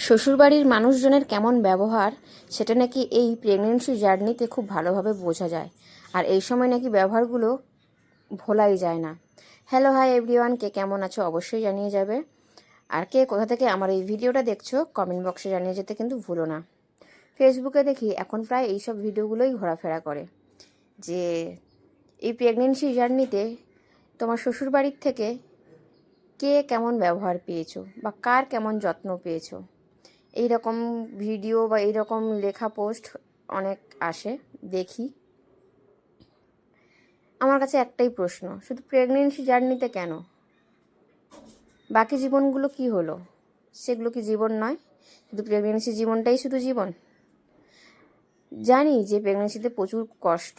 শ্বশুরবাড়ির মানুষজনের কেমন ব্যবহার সেটা নাকি এই প্রেগনেন্সি জার্নিতে খুব ভালোভাবে বোঝা যায়। আর এই সময় নাকি ব্যবহারগুলো ভোলাই যায় না। হ্যালো হাই এভরিওয়ান, কে কেমন আছো অবশ্যই জানিয়ে যাবে। আর কে কোথা থেকে আমার এই ভিডিওটা দেখছো কমেন্ট বক্সে জানিয়ে যেতে কিন্তু ভুলো না। ফেসবুকে দেখি এখন প্রায় এইসব ভিডিওগুলোই ঘোরাফেরা করে যে এই প্রেগনেন্সি জার্নিতে তোমার শ্বশুরবাড়ির থেকে কে কেমন ব্যবহার পেয়েছো বা কার কেমন যত্ন পেয়েছো। এই রকম ভিডিও বা এই রকম লেখা পোস্ট অনেক আসে, দেখি। আমার কাছে একটাই প্রশ্ন, শুধু প্রেগনেন্সি জার্নিতে কেন? বাকি জীবনগুলো কি হলো? সেগুলো কি জীবন নয়? শুধু প্রেগনেন্সি জীবনটাই শুধু জীবন? জানি যে প্রেগনেন্সিতে প্রচুর কষ্ট,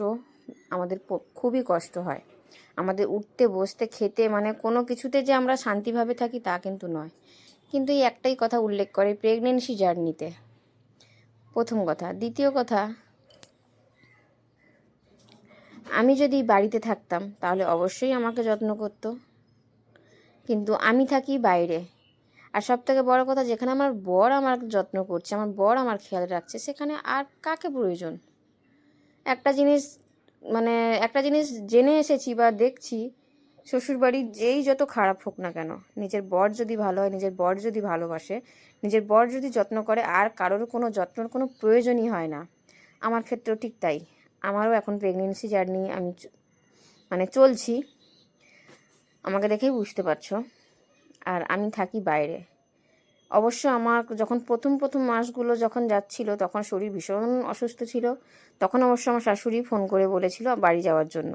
আমাদের খুবই কষ্ট হয়। আমাদের উঠতে বসতে খেতে মানে কোনো কিছুতে যে আমরা শান্তিভাবে থাকি তা কিন্তু নয়। কিন্তু এই একটাই কথা উল্লেখ করে প্রেগনেন্সি জার্নিতে, প্রথম কথা। দ্বিতীয় কথা, আমি যদি বাড়িতে থাকতাম তাহলে অবশ্যই আমাকে যত্ন করতো, কিন্তু আমি থাকি বাইরে। আর সব থেকে বড় কথা, যেখানে আমার বর আমার যত্ন করছে, আমার বর আমার খেয়াল রাখছে, সেখানে আর কাকে প্রয়োজন? একটা জিনিস মানে একটা জিনিস জেনে এসেছি বা দেখছি, শ্বশুরবাড়ির যেই যত খারাপ হোক না কেন, নিজের বর যদি ভালো হয়, নিজের বর যদি ভালোবাসে, নিজের বর যদি যত্ন করে, আর কারোর কোনো যত্নের কোনো প্রয়োজনই হয় না। আমার ক্ষেত্রেও ঠিক তাই। আমারও এখন প্রেগনেন্সি জার্নি আমি চলছি, আমাকে দেখেই বুঝতে পারছো। আর আমি থাকি বাইরে। অবশ্য আমার যখন প্রথম প্রথম মাসগুলো যখন যাচ্ছিল তখন শরীর ভীষণ অসুস্থ ছিল। তখন অবশ্য আমার শাশুড়ি ফোন করে বলেছিল বাড়ি যাওয়ার জন্য,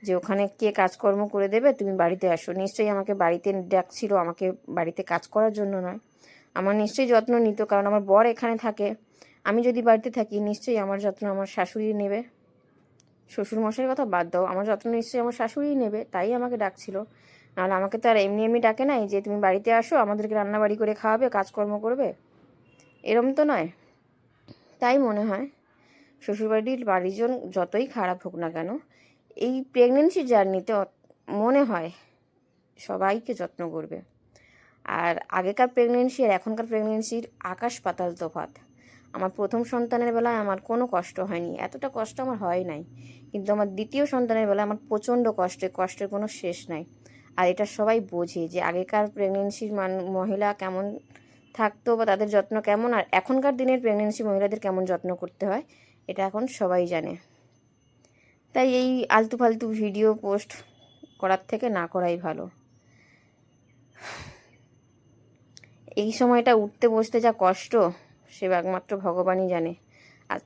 যে ওখানে কে কাজকর্ম করে দেবে, তুমি বাড়িতে আসো। নিশ্চয়ই আমাকে বাড়িতে ডাকছিল, আমাকে বাড়িতে কাজ করার জন্য নয়। আমার নিশ্চয়ই যত্ন নিত, কারণ আমার বর এখানে থাকে। আমি যদি বাড়িতে থাকি নিশ্চয়ই আমার যত্ন আমার শাশুড়ি নেবে। শ্বশুরমশাইয়ের কথা বাদ দাও, আমার যত্ন নিশ্চয়ই আমার শাশুড়িই নেবে, তাই আমাকে ডাকছিল। নাহলে আমাকে তো আর এমনি এমনি ডাকে নাই যে তুমি বাড়িতে আসো আমাদেরকে রান্নাবাড়ি করে খাওয়াবে, কাজকর্ম করবে, এরম তো নয়। তাই মনে হয় শ্বশুরবাড়ির বাড়িজন যতই খারাপ হোক না কেন, এই প্রেগনেন্সি জার্নিতে মনে হয় সবাইকে যত্ন করবে। আর আগেকার প্রেগনেন্সি আর এখনকার প্রেগনেন্সির আকাশ পাতাল তফাৎ। আমার প্রথম সন্তানের বেলায় আমার কোনো কষ্ট হয়নি, এতটা কষ্ট আমার হয় নাই। কিন্তু আমার দ্বিতীয় সন্তানের বেলায় আমার প্রচণ্ড কষ্টের কোনো শেষ নাই। আর এটা সবাই বোঝে যে আগেকার প্রেগনেন্সির মহিলা কেমন থাকতো বা তাদের যত্ন কেমন, আর এখনকার দিনের প্রেগনেন্সি মহিলাদের কেমন যত্ন করতে হয়, এটা এখন সবাই জানে। তাই এই আলতু ফালতু ভিডিও পোস্ট করার থেকে না করাই ভালো। এই সময়টা উঠতে বসতে যা কষ্ট, সে একমাত্র ভগবানই জানে। আর